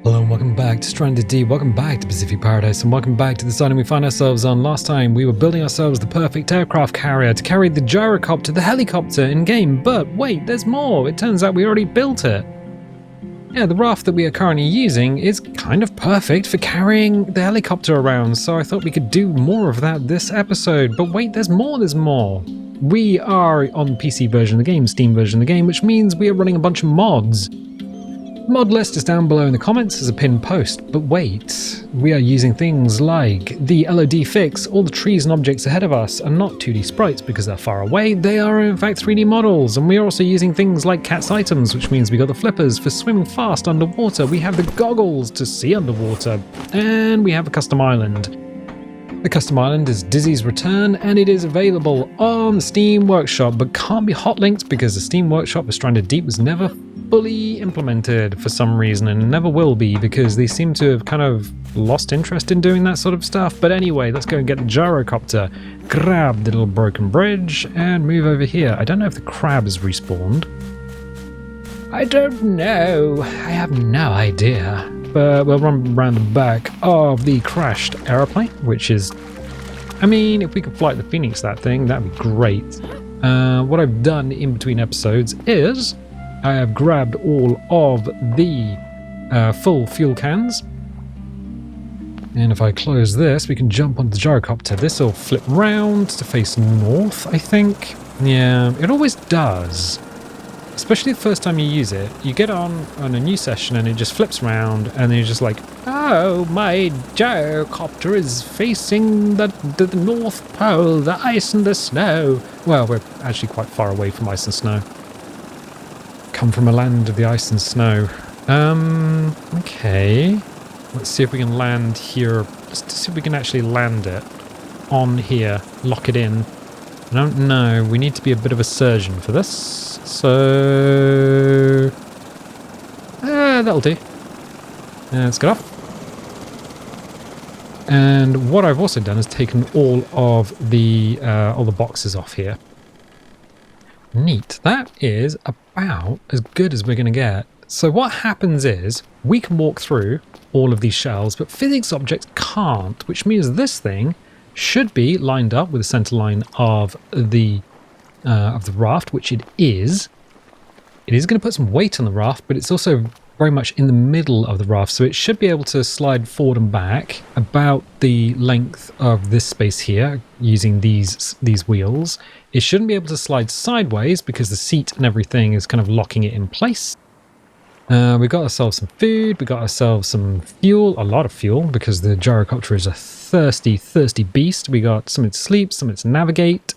Hello and welcome back to Stranded Deep, welcome back to Pacific Paradise, and welcome back to this island we find ourselves on. Last time we were building ourselves the perfect aircraft carrier to carry the gyrocopter, the helicopter in-game, but wait, there's more! It turns out we already built it. Yeah, the raft that we are currently using is kind of perfect for carrying the helicopter around, so I thought we could do more of that this episode. But wait, there's more! We are on the PC version of the game, Steam version of the game, which means we are running a bunch of mods. Mod list is down below in the comments as a pinned post, but wait, we are using things like the LOD fix. All the trees and objects ahead of us are not 2D sprites because they're far away, they are in fact 3D models, and we are also using things like cat's items, which means we got the flippers for swimming fast underwater, we have the goggles to see underwater, and we have a custom island. The custom island is Dizzy's Return, and it is available on the Steam Workshop, but can't be hot linked because the Steam Workshop for Stranded Deep was never fully implemented for some reason, and never will be because they seem to have kind of lost interest in doing that sort of stuff. But anyway, let's go and get the gyrocopter, grab the little broken bridge, and move over here. I don't know if the crab has respawned. I don't know. I have no idea. But we'll run around the back of the crashed aeroplane, which is, I mean, if we could fly the Phoenix that thing, that'd be great. What I've done in between episodes is I have grabbed all of the full fuel cans. And if I close this, we can jump onto the gyrocopter. This will flip round to face north, I think. Yeah, it always does. Especially the first time you use it, you get on a new session and it just flips around and then you're just like, oh, my gyrocopter is facing the North Pole, the ice and the snow. Well, we're actually quite far away from ice and snow. Come from a land of the ice and snow. Okay. Let's see if we can land here. Just to see if we can actually land it on here, lock it in. I don't know, we need to be a bit of a surgeon for this. So that'll do. Let's get off. And what I've also done is taken all the boxes off here. Neat. That is about as good as we're going to get. So what happens is we can walk through all of these shells, but physics objects can't, which means this thing should be lined up with the center line of the raft, which it is. It is going to put some weight on the raft, but it's also very much in the middle of the raft, so it should be able to slide forward and back about the length of this space here using these wheels. It shouldn't be able to slide sideways because the seat and everything is kind of locking it in place. We got ourselves some food, we got ourselves some fuel, a lot of fuel, because the gyrocopter is a thirsty beast. We got something to sleep, something to navigate,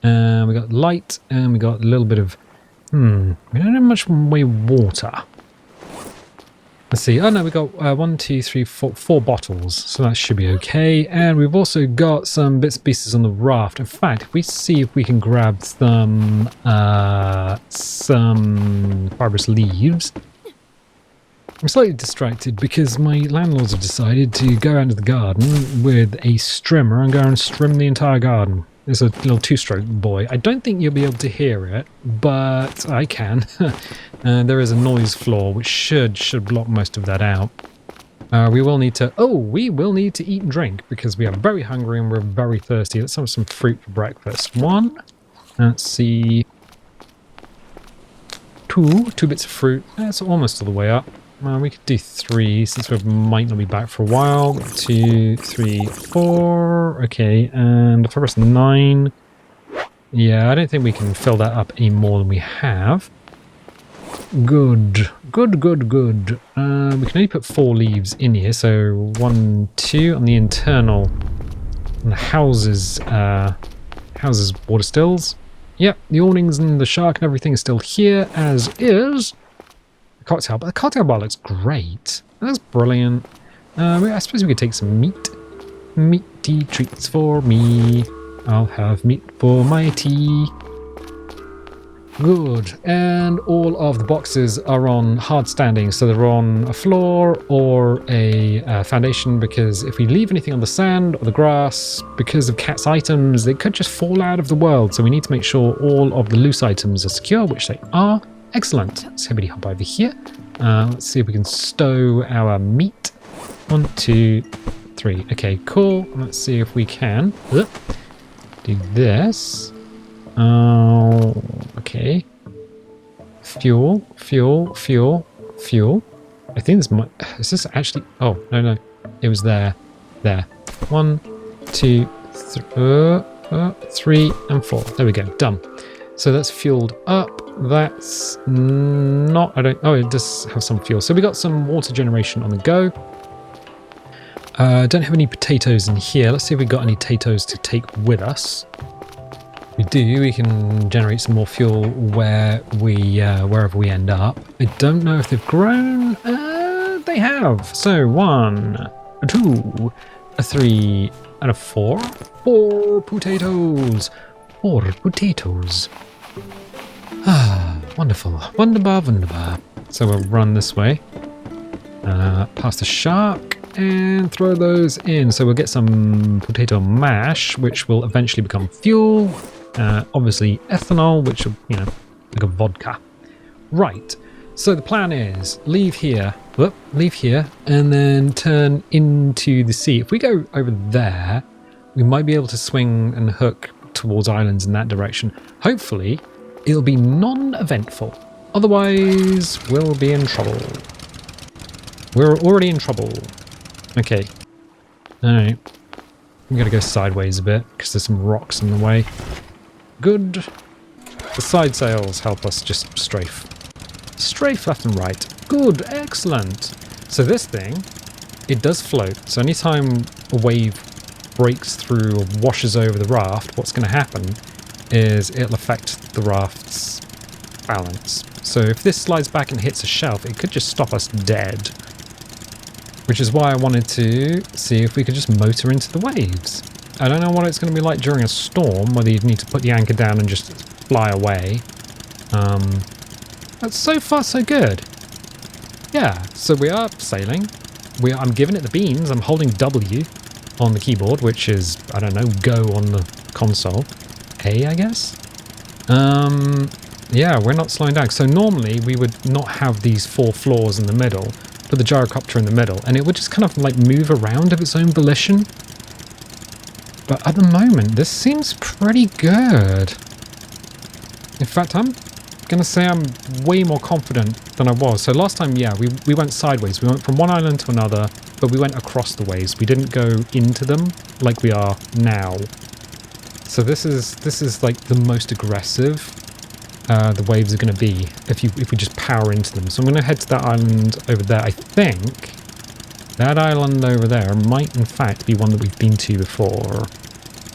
we got light, and we got a little bit of, we don't have much way water. Let's see, oh no, we got 1, 2, 3, 4 bottles, so that should be okay. And we've also got some bits and pieces on the raft. In fact, if we see if we can grab some fibrous leaves. I'm slightly distracted because my landlords have decided to go out into the garden with a strimmer and go and strim the entire garden. It's a little two-stroke boy. I don't think you'll be able to hear it, but I can. There is a noise floor which should block most of that out. We will need to eat and drink because we are very hungry and we're very thirsty. Let's have some fruit for breakfast. 1, let's see, 2 bits of fruit. That's almost all the way up. We could do 3 since we might not be back for a while. 2, 3, 4. Okay, and if I press 9. Yeah, I don't think we can fill that up any more than we have. Good. We can only put 4 leaves in here, so 1, 2 on the internal. And the houses water stills. Yep, the awnings and the shark and everything is still here as is. Cocktail, but the cocktail bar looks great. That's brilliant. I suppose we could take some meat. Meaty treats for me. I'll have meat for my tea. Good. And all of the boxes are on hard standing, so they're on a floor or a foundation, because if we leave anything on the sand or the grass, because of cat's items, they could just fall out of the world. So we need to make sure all of the loose items are secure, which they are. Excellent. Let's hop over here. Let's see if we can stow our meat. 1, 2, 3. Okay, cool. Let's see if we can do this. Okay. Fuel. I think this might... Is this actually... Oh, no. It was there. There. 1, 2, 3, and 4. There we go. Done. So that's fueled up. That's not... Oh, it does have some fuel. So we got some water generation on the go. Don't have any potatoes in here. Let's see if we got any potatoes to take with us. We do. We can generate some more fuel wherever we end up. I don't know if they've grown. They have. So 1, 2, 3, and a 4. 4 potatoes. 4 potatoes. Ah, wonderful. Wunderbar. So we'll run this way. Past the shark. And throw those in. So we'll get some potato mash, which will eventually become fuel. Obviously ethanol, which will, like a vodka. Right. So the plan is leave here, and then turn into the sea. If we go over there, we might be able to swing and hook towards islands in that direction. Hopefully, it'll be non-eventful. Otherwise, we'll be in trouble. We're already in trouble. Okay. Alright. I'm gonna go sideways a bit, because there's some rocks in the way. Good. The side sails help us just strafe. Strafe left and right. Good. Excellent. So this thing, it does float. So anytime a wave breaks through or washes over the raft, what's going to happen is it'll affect the raft's balance. So if this slides back and hits a shelf, it could just stop us dead. Which is why I wanted to see if we could just motor into the waves. I don't know what it's going to be like during a storm, whether you'd need to put the anchor down and just fly away. But so far so good. Yeah, so we are sailing. I'm giving it the beans. I'm holding W on the keyboard, which is, I don't know, go on the console. A, I guess? Yeah, we're not slowing down. So normally we would not have these 4 floors in the middle, put the gyrocopter in the middle, and it would just kind of like move around of its own volition. But at the moment, this seems pretty good. In fact, I'm going to say I'm way more confident than I was. So last time, yeah, we went sideways. We went from one island to another, but we went across the waves. We didn't go into them like we are now. So this is like the most aggressive the waves are going to be if we just power into them. So I'm going to head to that island over there. I think that island over there might in fact be one that we've been to before.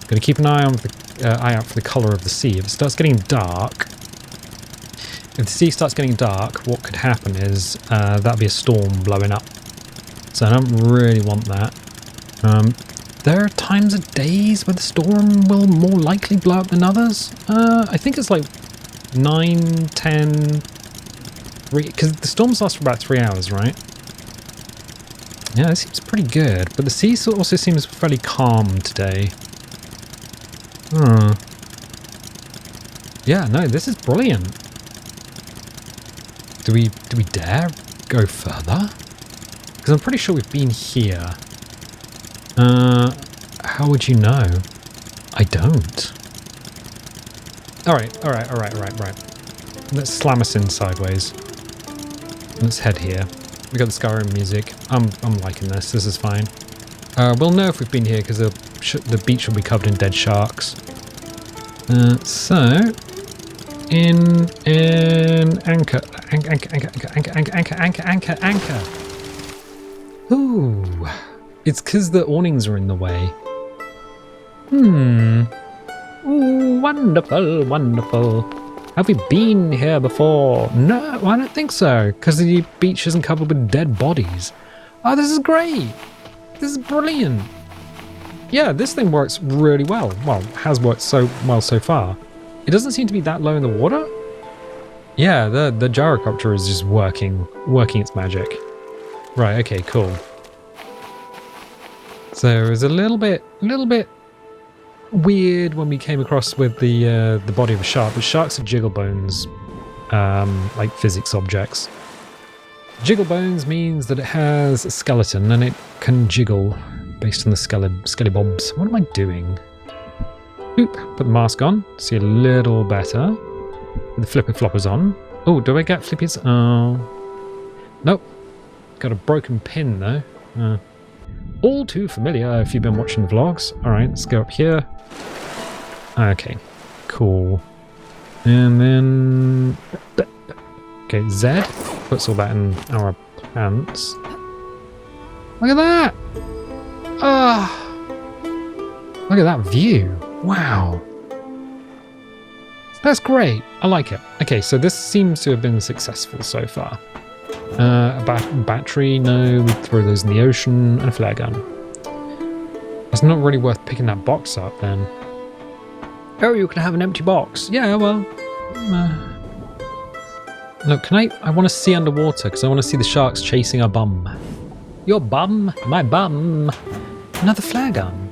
Going to keep an eye out for the colour of the sea. If it starts getting dark, if the sea starts getting dark, what could happen is that'll be a storm blowing up. So I don't really want that. There are times of days where the storm will more likely blow up than others. I think it's like 9, 10, because the storms last for about 3 hours, right? Yeah, it seems pretty good, but the sea also seems fairly calm today. Yeah, no, this is brilliant. Do we dare go further? Because I'm pretty sure we've been here. How would you know? I don't. Alright. Let's slam us in sideways. Let's head here. We got the Skyrim music. I'm liking this. This is fine. We'll know if we've been here because the beach will be covered in dead sharks. So in anchor. Ooh, it's because the awnings are in the way. Ooh, wonderful. Have we been here before? No, I don't think so, because the beach isn't covered with dead bodies. Oh, this is great. This is brilliant. Yeah, this thing works really well. Well, has worked so well so far. It doesn't seem to be that low in the water. Yeah, the gyrocopter is just working its magic. Right, okay, cool. So it was a little bit weird when we came across with the body of a shark, but sharks are jiggle bones, like physics objects. Jiggle bones means that it has a skeleton and it can jiggle based on the skelly bobs. What am I doing? Oop, put the mask on. See a little better. With the flippy floppers on. Oh, do I get flippies? Oh. Nope. Got a broken pin though. All too familiar if you've been watching the vlogs. Alright, let's go up here. Okay, cool. And then... Okay, Z puts all that in our pants. Look at that! Ah! Look at that view. Wow. That's great. I like it. Okay, so this seems to have been successful so far. A battery, no, we'd throw those in the ocean, and a flare gun. It's not really worth picking that box up then. Oh, you can have an empty box. Yeah, well... Look, I want to see underwater, because I want to see the sharks chasing our bum. Your bum? My bum? Another flare gun.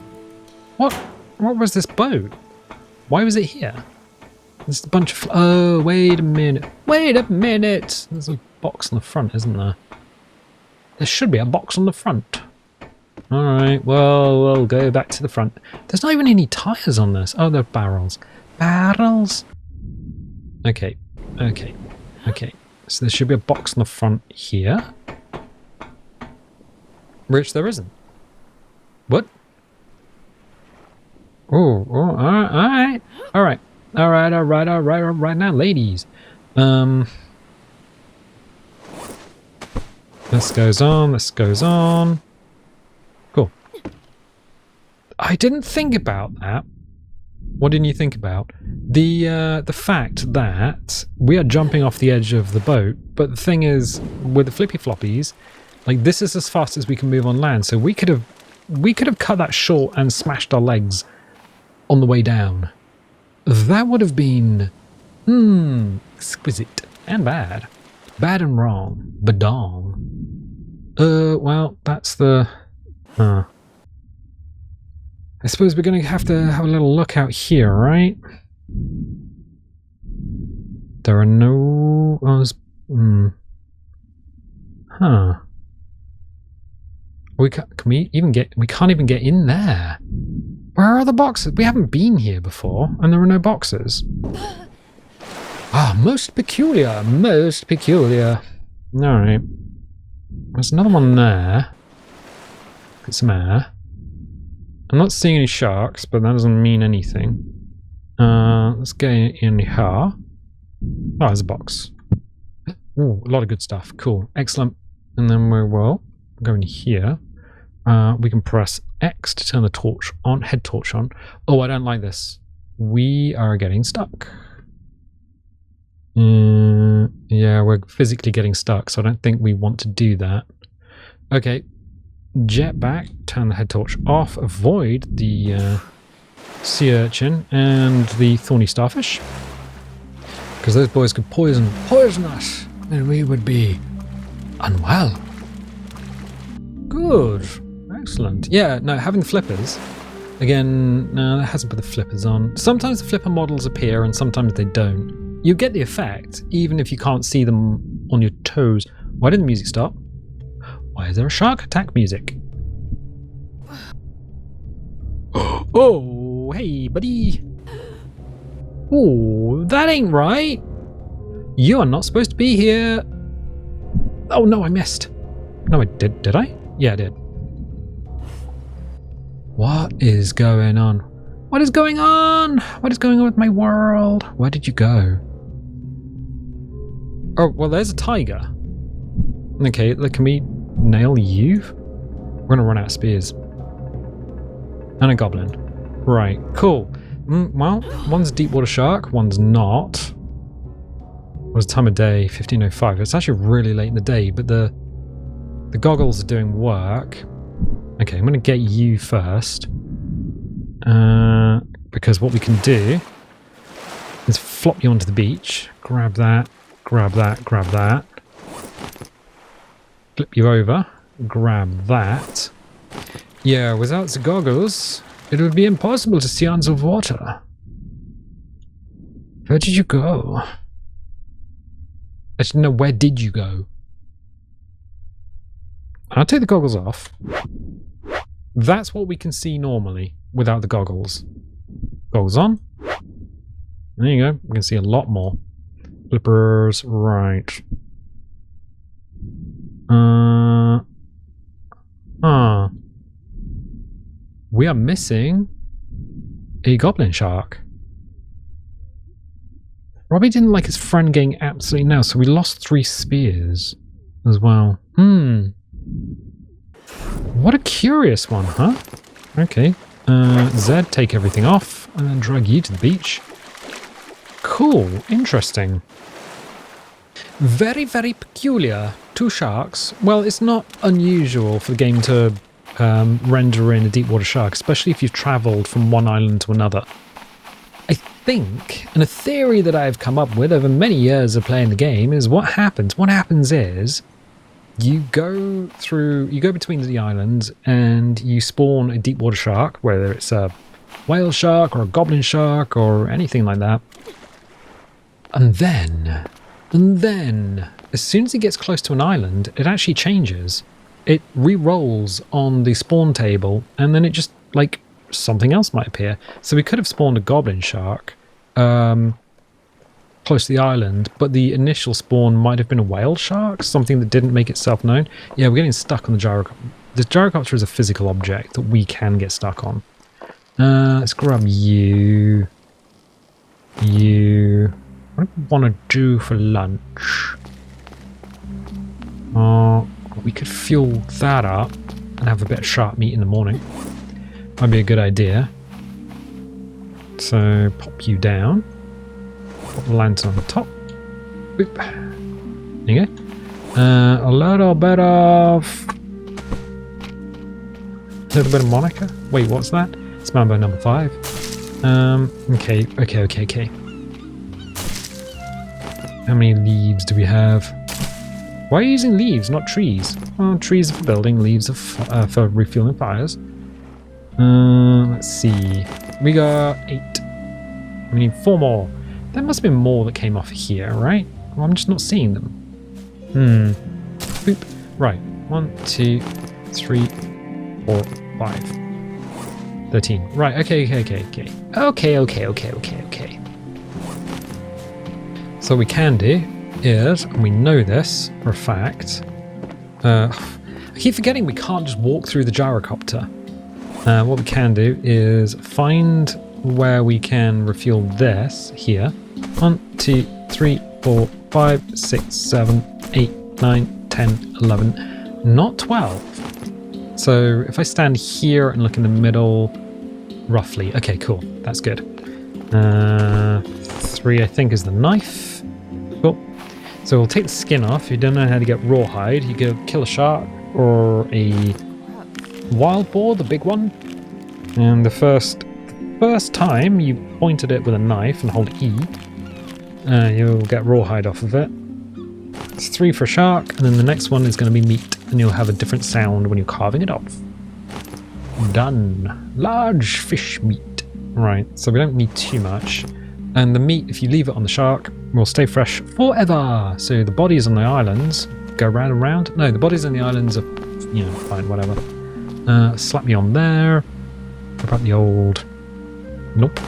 What was this boat? Why was it here? There's a bunch of... Oh, wait a minute. Wait a minute! There's a box on the front, isn't there? There should be a box on the front. Alright, well, we'll go back to the front. There's not even any tyres on this. Oh, they're barrels. Barrels? Okay, okay, okay. So there should be a box on the front here. Which there isn't. What? Oh, alright. Alright now, ladies. This goes on. Cool. I didn't think about that. What didn't you think about? The fact that we are jumping off the edge of the boat, but the thing is, with the flippy floppies, like this is as fast as we can move on land, so we could have cut that short and smashed our legs on the way down. That would have been exquisite and bad. Bad and wrong. Badong. Well, that's the... I suppose we're going to have a little look out here, right? There are no... Huh. We can't even get in there. Where are the boxes? We haven't been here before, and there are no boxes. Ah, most peculiar, most peculiar. Alright. There's another one there. Get some air. I'm not seeing any sharks, but that doesn't mean anything. Let's get in here. Oh, there's a box. Ooh, a lot of good stuff. Cool. Excellent. And then we will go in here. We can press X to turn the torch on, head torch on. Oh, I don't like this. We are getting stuck. Yeah, we're physically getting stuck, so I don't think we want to do that. Okay, jet back, turn the head torch off, avoid the sea urchin and the thorny starfish, because those boys could poison us, and we would be unwell. Good, excellent. Yeah, no, having the flippers. Again, no, that hasn't put the flippers on. Sometimes the flipper models appear and sometimes they don't. You get the effect, even if you can't see them on your toes. Why did the music stop? Why is there a shark attack music? Oh, hey, buddy. Oh, that ain't right. You are not supposed to be here. Oh, no, I missed. No, I did. Did I? Yeah, I did. What is going on? What is going on? What is going on with my world? Where did you go? Oh, well, there's a tiger. Okay, look, can we nail you? We're going to run out of spears. And a goblin. Right, cool. Well, one's a deep water shark, one's not. What's the time of day? 15:05. It's actually really late in the day, but the goggles are doing work. Okay, I'm going to get you first. Because what we can do is flop you onto the beach. Grab that, grab that, grab that. Flip you over. Grab that. Yeah, without the goggles, it would be impossible to see on the water. Where did you go? Actually, no, where did you go? I'll take the goggles off. That's what we can see normally without the goggles. Goggles on. There you go. We can see a lot more. Flippers, right. We are missing a goblin shark. Robbie didn't like his friend getting absolutely nailed, so we lost 3 spears as well. What a curious one, huh? Okay. Zed, take everything off and then drag you to the beach. Cool. Interesting. Very, very peculiar. 2 sharks. Well, it's not unusual for the game to render in a deep water shark, especially if you've travelled from one island to another. I think, and a theory that I've come up with over many years of playing the game, is what happens. What happens is you go between the islands and you spawn a deep water shark, whether it's a whale shark or a goblin shark or anything like that. And then, as soon as it gets close to an island, it actually changes. It re-rolls on the spawn table, and then it just, like, something else might appear. So we could have spawned a goblin shark close to the island, but the initial spawn might have been a whale shark, something that didn't make itself known. Yeah, we're getting stuck on the gyrocopter. The gyrocopter is a physical object that we can get stuck on. Let's grab you. What do we want to do for lunch? We could fuel that up and have a bit of shark meat in the morning. Might be a good idea. So pop you down. Put the lantern on the top. Boop. There you go. A little bit of Monica. Wait, what's that? It's Mambo number 5. Okay. How many leaves do we have? Why are you using leaves, not trees? Well, trees are for building, leaves are for refueling fires. Let's see. We got 8. We need 4 more. There must have been more that came off here, right? Well, I'm just not seeing them. Boop. Right. 1, 2, 3, 4, 5. 13. Right, okay. Okay. So what we can do is, and we know this for a fact, I keep forgetting we can't just walk through the gyrocopter. What we can do is find where we can refuel this here. 1, 2, 3, 4, 5, 6, 7, 8, 9, 10, 11, not 12. So if I stand here and look in the middle, roughly. Okay, cool. That's good. 3, I think, is the knife. Cool. So we'll take the skin off. If you don't know how to get rawhide, you go kill a shark or a wild boar, the big one. And the first time you point at it with a knife and hold E, you'll get rawhide off of it. It's 3 for a shark, and then the next one is going to be meat, and you'll have a different sound when you're carving it off. Done. Large fish meat. Right, so we don't need too much. And the meat, if you leave it on the shark, will stay fresh forever. So the bodies on the islands go round and round. No, the bodies on the islands are, fine, whatever. Slap me on there. What about the old... Nope.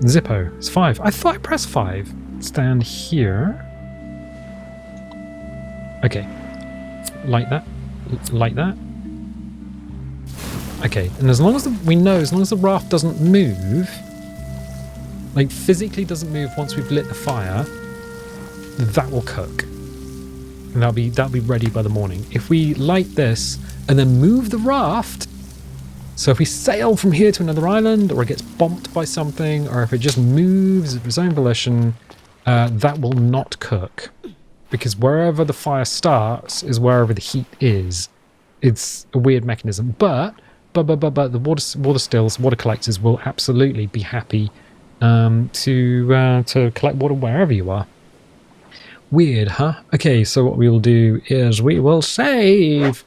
Zippo. It's 5. I thought I pressed 5. Stand here. Okay. Like that. Okay, and as long as the raft doesn't move, like physically doesn't move once we've lit the fire, that will cook. And that'll be ready by the morning. If we light this and then move the raft, so if we sail from here to another island, or it gets bumped by something, or if it just moves of its own volition, that will not cook. Because wherever the fire starts is wherever the heat is. It's a weird mechanism. But the water collectors will absolutely be happy to collect water wherever you are. Weird, huh? Okay, so what we will do is we will save,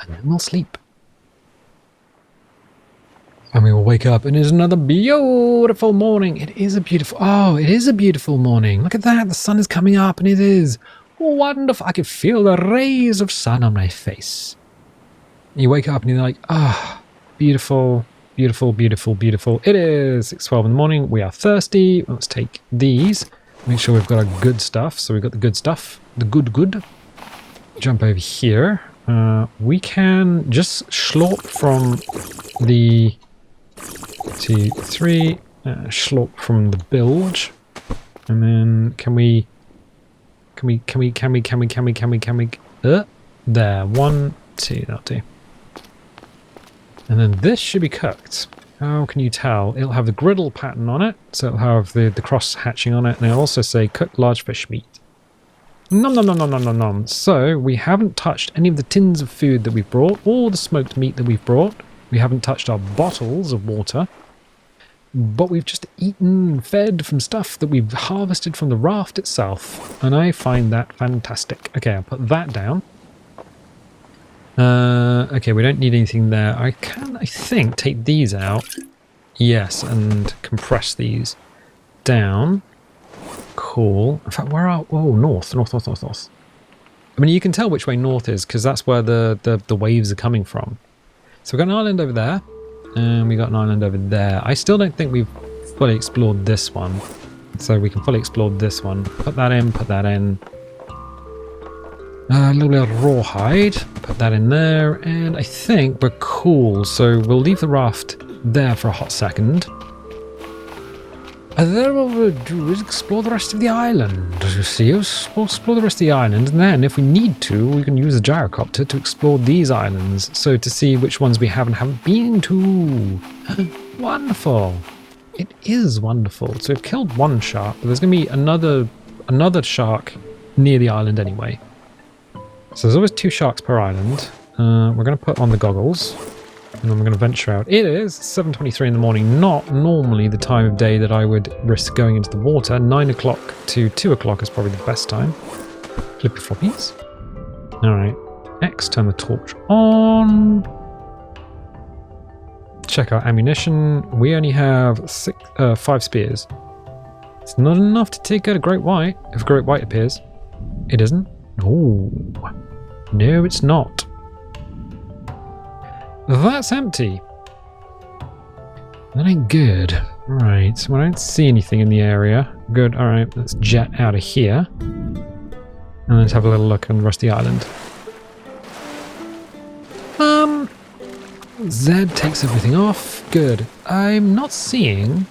and then we'll sleep. And we will wake up, and it's another beautiful morning. It is a beautiful morning. Look at that, the sun is coming up, and it is Wonderful. I can feel the rays of sun on my face. You wake up and you're like, ah, beautiful, beautiful, beautiful, beautiful. It is 6:12 in the morning. We are thirsty. Let's take these. Make sure we've got our good stuff. So we've got the good stuff. The good. Jump over here. We can just slurp from the 2, 3. Slurp from the bilge. And then can we there, 1, 2, that'll do. And then this should be cooked. How can you tell? It'll have the griddle pattern on it, so it'll have the cross hatching on it, and it'll also say cooked large fish meat. Nom nom nom nom nom nom nom. So we haven't touched any of the tins of food that we've brought, or the smoked meat that we've brought. We haven't touched our bottles of water. But we've just eaten and fed from stuff that we've harvested from the raft itself. And I find that fantastic. Okay, I'll put that down. Okay, we don't need anything there. I can, I think, take these out. Yes, and compress these down. Cool. In fact, where are... Oh, north. I mean, you can tell which way north is, because that's where the waves are coming from. So we've got an island over there. And we got an island over there. I still don't think we've fully explored this one. So we can fully explore this one. Put that in, put that in. A little bit of rawhide. Put that in there. And I think we're cool. So we'll leave the raft there for a hot second. And then what we'll do is explore the rest of the island. You see, we'll explore the rest of the island, and then if we need to, we can use the gyrocopter to explore these islands. So to see which ones we haven't been to. Wonderful. It is wonderful. So we've killed one shark, but there's going to be another shark near the island anyway. So there's always 2 sharks per island. We're going to put on the goggles. And then we're going to venture out. It is 7:23 in the morning, not normally the time of day that I would risk going into the water. 9 o'clock to 2 o'clock is probably the best time. Flippy floppies. Alright. X, turn the torch on. Check our ammunition. We only have 5 spears. It's not enough to take out a great white, if a great white appears. It isn't? No. No, it's not. That's empty. That ain't good. Right, so I don't see anything in the area. Good, alright, let's jet out of here. And let's have a little look on the rest of the island. Zed takes everything off. Good. I'm not seeing...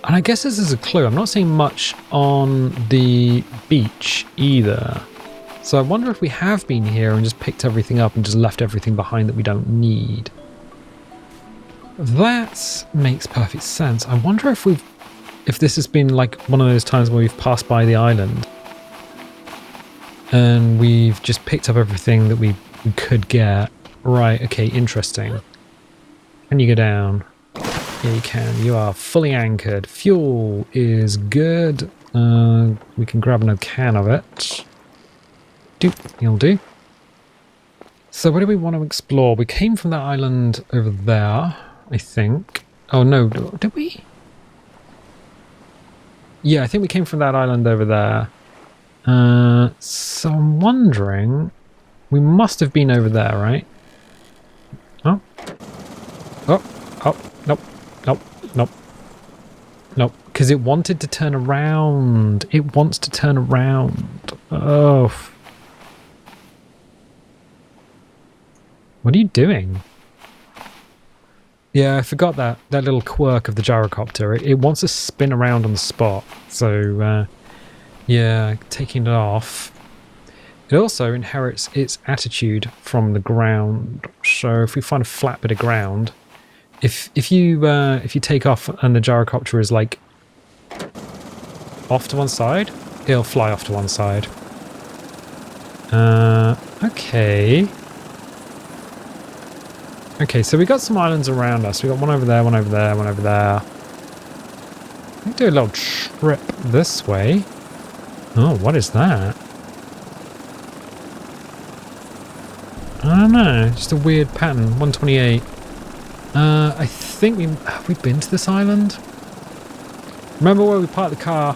And I guess this is a clue. I'm not seeing much on the beach either. So I wonder if we have been here and just picked everything up and just left everything behind that we don't need. That makes perfect sense. I wonder if this has been like one of those times where we've passed by the island and we've just picked up everything that we could get. Right, okay, interesting. Can you go down? Yeah, you can. You are fully anchored. Fuel is good. We can grab another can of it. You'll do. So where do we want to explore? We came from that island over there, I think. Oh no, did we? Yeah, I think we came from that island over there. So I'm wondering, we must have been over there, right? Oh. Nope. Because it wanted to turn around. It wants to turn around. Oh. What are you doing? Yeah, I forgot that little quirk of the gyrocopter. It wants to spin around on the spot. So, yeah, taking it off. It also inherits its attitude from the ground. So if we find a flat bit of ground, if you take off and the gyrocopter is like off to one side, it'll fly off to one side. Okay. Okay, so we got some islands around us. We got one over there, one over there, one over there. We can do a little trip this way. Oh, what is that? I don't know, just a weird pattern. 128. I think have we been to this island? Remember where we parked the car?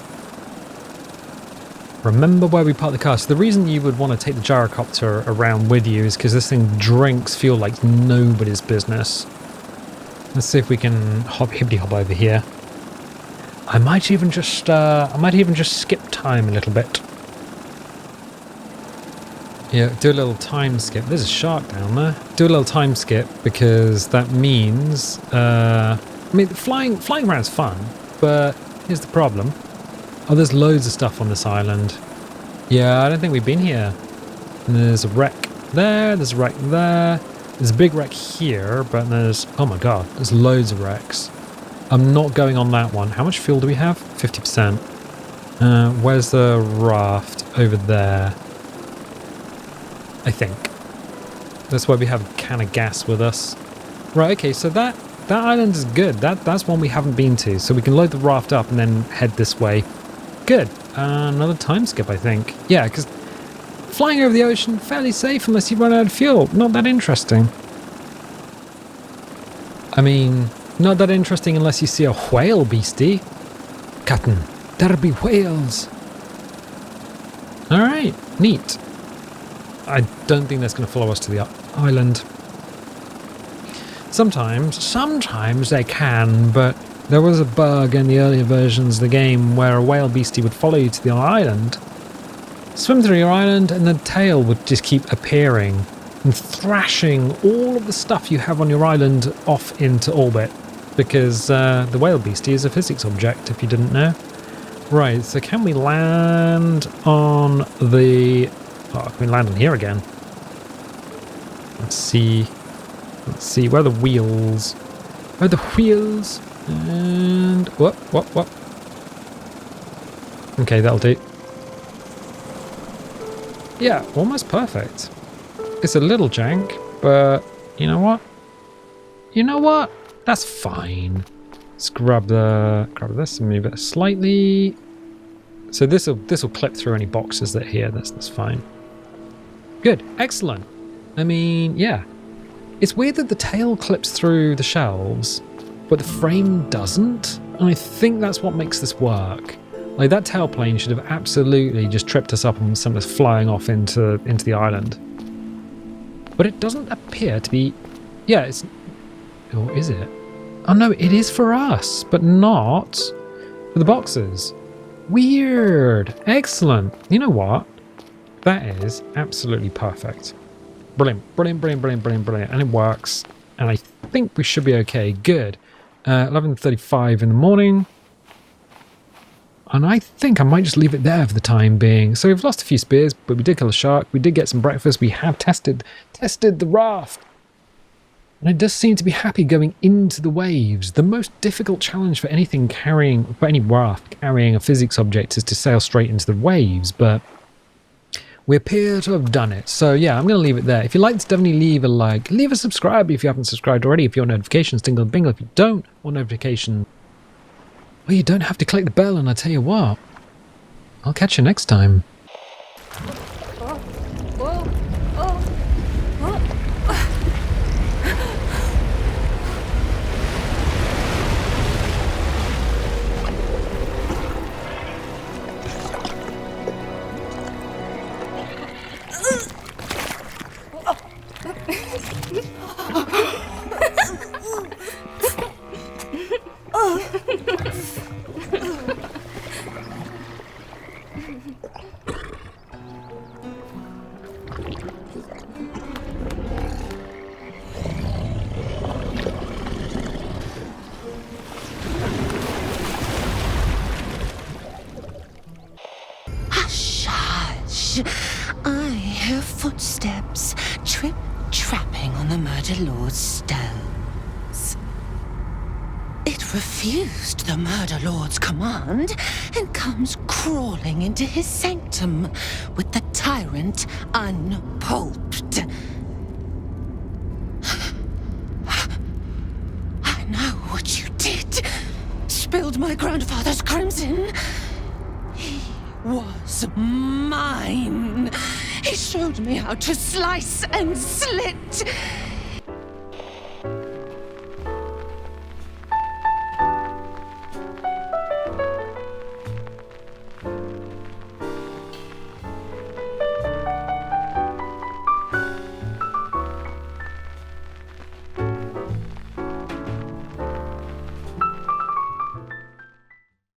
Remember where we parked the car. So the reason you would want to take the gyrocopter around with you is because this thing drinks fuel like nobody's business. Let's see if we can hibbity hop over here. I might even just skip time a little bit. Yeah, do a little time skip. There's a shark down there. Do a little time skip because that means I mean flying around's fun, but here's the problem. Oh, there's loads of stuff on this island. Yeah, I don't think we've been here. And there's a wreck there, there's a wreck there. There's a big wreck here, but there's, oh my god, there's loads of wrecks. I'm not going on that one. How much fuel do we have? 50%. Where's the raft? Over there. I think. That's why we have a can of gas with us. Right, okay, so that island is good. That's one we haven't been to. So we can load the raft up and then head this way. Good. Another time skip, I think. Yeah, because flying over the ocean, fairly safe unless you run out of fuel. Not that interesting. I mean, not that interesting unless you see a whale, beastie. Captain, there be whales. Alright, neat. I don't think that's going to follow us to the island. Sometimes they can, but there was a bug in the earlier versions of the game where a whale beastie would follow you to the island, swim through your island, and the tail would just keep appearing and thrashing all of the stuff you have on your island off into orbit, because the whale beastie is a physics object, if you didn't know. Right, so can we land on the... Oh, can we land on here again? Let's see, where are the wheels? Where are the wheels? And... What? Okay, that'll do. Yeah, almost perfect. It's a little jank, but you know what? That's fine. Let's grab this and move it slightly. So this will clip through any boxes that are here. That's fine. Good, excellent. I mean, yeah. It's weird that the tail clips through the shelves, but the frame doesn't. And I think that's what makes this work. Like, that tailplane should have absolutely just tripped us up on something that's flying off into the island. But it doesn't appear to be... Yeah, it's... Or is it? Oh no, it is for us, but not for the boxes. Weird. Excellent. You know what? That is absolutely perfect. Brilliant. And it works. And I think we should be okay. Good. 11:35 in the morning. And I think I might just leave it there for the time being. So we've lost a few spears, but we did kill a shark. We did get some breakfast. We have tested the raft. And it does seem to be happy going into the waves. The most difficult challenge for any raft carrying a physics object is to sail straight into the waves, but we appear to have done it. So yeah, I'm going to leave it there. If you like this, definitely leave a like. Leave a subscribe if you haven't subscribed already. If you want notifications, tingle and bingle. If you don't want notifications, well, you don't have to click the bell, and I tell you what, I'll catch you next time. I hear footsteps trip-trapping on the murder lord's stones. It refused the murder lord's command and comes crawling into his sanctum with the tyrant unpulped. I know what you did. Spilled my grandfather's crimson. He was mine. He showed me how to slice and slit.